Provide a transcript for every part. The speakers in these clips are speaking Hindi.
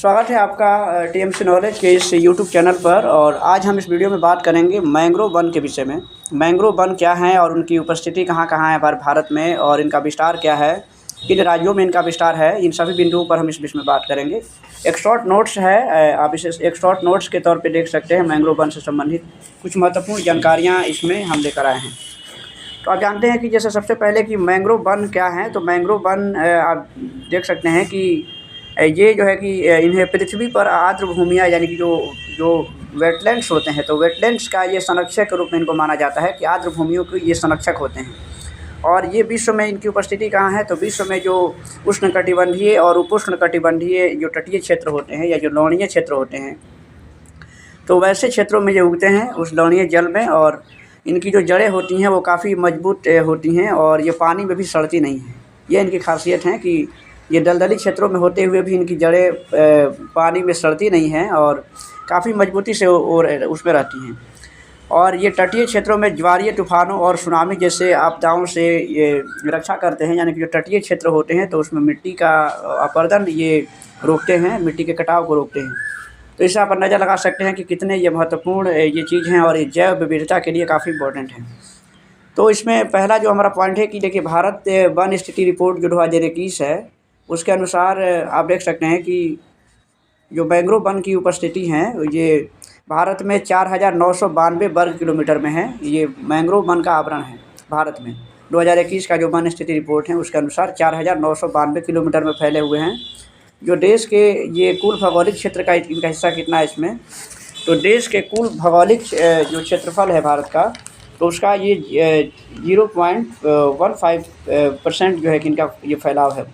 स्वागत है आपका टीएमसी नॉलेज के इस यूट्यूब चैनल पर। और आज हम इस वीडियो में बात करेंगे मैंग्रोव वन के विषय में। मैंग्रोव वन क्या हैं और उनकी उपस्थिति कहाँ कहाँ है हमारे भारत में, और इनका विस्तार क्या है, किन राज्यों में इनका विस्तार है, इन सभी बिंदुओं पर हम इस विषय में बात करेंगे। एक शॉर्ट नोट्स है, आप इसे एक शॉर्ट नोट्स के तौर पर देख सकते हैं। मैंग्रोव वन से संबंधित कुछ महत्वपूर्ण जानकारियाँ इसमें हम लेकर आए हैं। तो आप जानते हैं कि जैसे सबसे पहले कि मैंग्रोव वन क्या है। तो मैंग्रोव वन आप देख सकते हैं कि ये जो है कि इन्हें पृथ्वी पर आर्द्र भूमियाँ यानी कि जो वेटलैंड्स होते हैं, तो वेटलैंड्स का ये संरक्षक के रूप में इनको माना जाता है कि आर्द्र भूमियों के ये संरक्षक होते हैं। और ये विश्व में इनकी उपस्थिति कहाँ है, तो विश्व में जो उष्णकटिबंधीय और उपोष्णकटिबंधीय जो तटीय क्षेत्र होते हैं या जो लवणीय क्षेत्र होते हैं, तो वैसे क्षेत्रों में ये उगते हैं उस लवणीय जल में। और इनकी जो जड़ें होती हैं वो काफ़ी मजबूत होती हैं और ये पानी में भी सड़ती नहीं हैं। ये इनकी खासियत है कि ये दलदली क्षेत्रों में होते हुए भी इनकी जड़ें पानी में सड़ती नहीं हैं और काफ़ी मजबूती से उसमें रहती हैं। और ये तटीय क्षेत्रों में ज्वारीय तूफ़ानों और सुनामी जैसे आपदाओं से ये रक्षा करते हैं। यानी कि जो तटीय क्षेत्र होते हैं तो उसमें मिट्टी का अपरदन ये रोकते हैं, मिट्टी के कटाव को रोकते हैं। तो इससे आप अंदाज़ा लगा सकते हैं कि कितने ये महत्वपूर्ण ये चीज़ हैं और ये जैव विविधता के लिए काफ़ी इम्पोर्टेंट है। तो इसमें पहला जो हमारा पॉइंट है कि देखिए, भारत वन स्थिति रिपोर्ट जो 2021 है, उसके अनुसार आप देख सकते हैं कि जो मैंग्रोव वन की उपस्थिति है ये भारत में 4,992 वर्ग किलोमीटर में है। ये मैंग्रोव वन का आवरण है भारत में। 2021 का जो वन स्थिति रिपोर्ट है उसके अनुसार 4,992 किलोमीटर में फैले हुए हैं। जो देश के ये कुल भौगोलिक क्षेत्र का इनका हिस्सा कितना है इसमें, तो देश के कुल भौगोलिक जो क्षेत्रफल है भारत का, तो उसका ये 0.15% जो है कि इनका ये फैलाव है,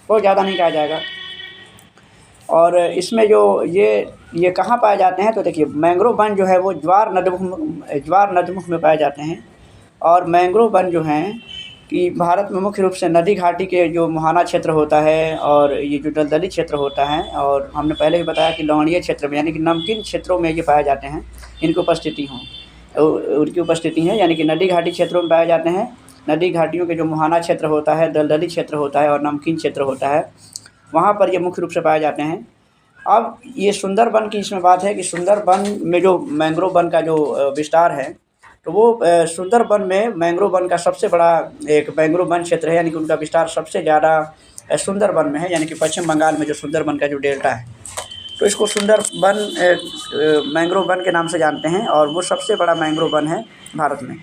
बहुत ज़्यादा नहीं कहा जाएगा। और इसमें जो ये कहाँ पाए जाते हैं, तो देखिए मैंग्रोव वन जो है वो ज्वार नदमुख में पाए जाते हैं। और मैंग्रोव वन जो हैं कि भारत में मुख्य रूप से नदी घाटी के जो मुहाना क्षेत्र होता है और ये जो दलदली क्षेत्र होता है, और हमने पहले भी बताया कि लवणीय क्षेत्र में यानी कि नमकीन क्षेत्रों में ये पाए जाते हैं, इनकी उपस्थिति उनकी उपस्थिति है। यानी कि नदी घाटी क्षेत्रों में पाए जाते हैं। नदी घाटियों के जो मुहाना क्षेत्र होता है, दलदली क्षेत्र होता है और नमकीन क्षेत्र होता है, वहाँ पर ये मुख्य रूप से पाए जाते हैं। अब ये सुंदरबन की इसमें बात है कि सुंदरबन में जो मैंग्रोव वन का जो विस्तार है, तो वो सुंदरबन में मैंग्रोव वन का सबसे बड़ा एक मैंग्रोव वन क्षेत्र है। यानी कि उनका विस्तार सबसे ज़्यादा सुंदरबन में है। यानी कि पश्चिम बंगाल में जो सुंदरबन का जो डेल्टा है, तो इसको सुंदरबन मैंग्रोव वन के नाम से जानते हैं और वो सबसे बड़ा मैंग्रोव वन है भारत में।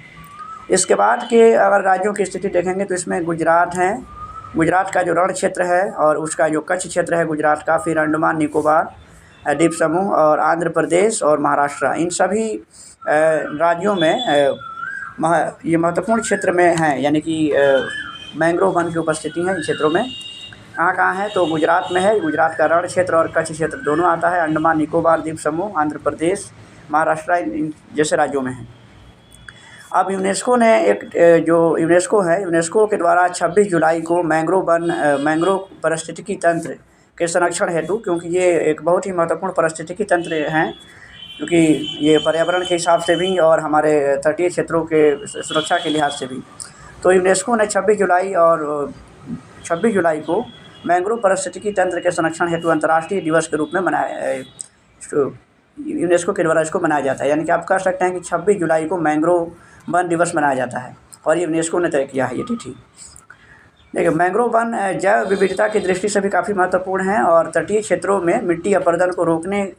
इसके बाद के अगर राज्यों की स्थिति देखेंगे तो इसमें गुजरात है। गुजरात का जो रण क्षेत्र है और उसका जो कच्छ क्षेत्र है गुजरात का, फिर अंडमान निकोबार द्वीप समूह और आंध्र प्रदेश और महाराष्ट्र, इन सभी राज्यों में ये महत्वपूर्ण क्षेत्र में हैं। यानी कि मैंग्रोव वन की उपस्थिति है इन क्षेत्रों में। कहाँ है, तो गुजरात में है। गुजरात का रण क्षेत्र और कच्छ क्षेत्र दोनों आता है। अंडमान निकोबार द्वीप समूह, आंध्र प्रदेश, महाराष्ट्र, इन जैसे राज्यों में है। अब यूनेस्को ने यूनेस्को के द्वारा 26 जुलाई को मैंग्रोव पारिस्थितिकी तंत्र के संरक्षण हेतु, क्योंकि ये एक बहुत ही महत्वपूर्ण पारिस्थितिकी तंत्र हैं, क्योंकि ये पर्यावरण के हिसाब से भी और हमारे तटीय क्षेत्रों के सुरक्षा के लिहाज से भी, तो यूनेस्को ने 26 जुलाई को मैंग्रोव पारिस्थितिकी तंत्र के संरक्षण हेतु अंतर्राष्ट्रीय दिवस के रूप में यूनेस्को के द्वारा इसको मनाया जाता है। यानी कि आप कह सकते हैं कि 26 जुलाई को मैंग्रोव वन दिवस मनाया जाता है और ये यूनेस्को ने तय किया है ये तिथि। देखिए, मैंग्रोव वन जैव विविधता की दृष्टि से भी काफ़ी महत्वपूर्ण है और तटीय क्षेत्रों में मिट्टी अपरदन को रोकने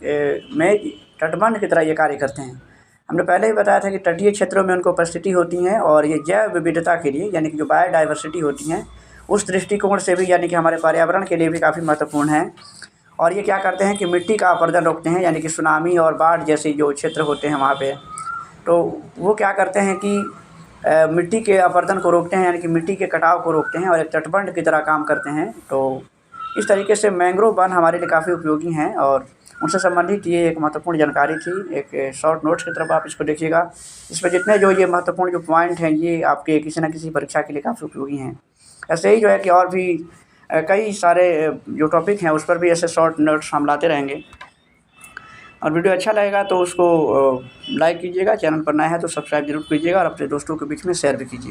में तटबंध की तरह ये कार्य करते हैं। हमने पहले ही बताया था कि तटीय क्षेत्रों में उनको उपस्थिति होती हैं और ये जैव विविधता के लिए यानी कि जो बायोडाइवर्सिटी होती हैं उस दृष्टिकोण से भी, यानी कि हमारे पर्यावरण के लिए भी काफ़ी महत्वपूर्ण है। और ये क्या करते हैं कि मिट्टी का अपरदन रोकते हैं। यानी कि सुनामी और बाढ़ जैसे जो क्षेत्र होते हैं वहाँ पे, तो वो क्या करते हैं कि मिट्टी के अपरदन को रोकते हैं, यानी कि मिट्टी के कटाव को रोकते हैं और एक तटबंध की तरह काम करते हैं। तो इस तरीके से मैंग्रोव वन हमारे लिए काफ़ी उपयोगी हैं और उनसे संबंधित ये एक महत्वपूर्ण जानकारी थी। एक शॉर्ट नोट्स की तरफ आप इसको देखिएगा। इसमें जितने जो ये महत्वपूर्ण जो पॉइंट हैं ये आपके किसी न किसी परीक्षा के लिए काफ़ी उपयोगी हैं। ऐसे ही जो है कि और भी कई सारे जो टॉपिक हैं उस पर भी ऐसे शॉर्ट नोट्स हम लाते रहेंगे। और वीडियो अच्छा लगेगा तो उसको लाइक कीजिएगा, चैनल पर नया है तो सब्सक्राइब जरूर कीजिएगा और अपने दोस्तों के बीच में शेयर भी कीजिए।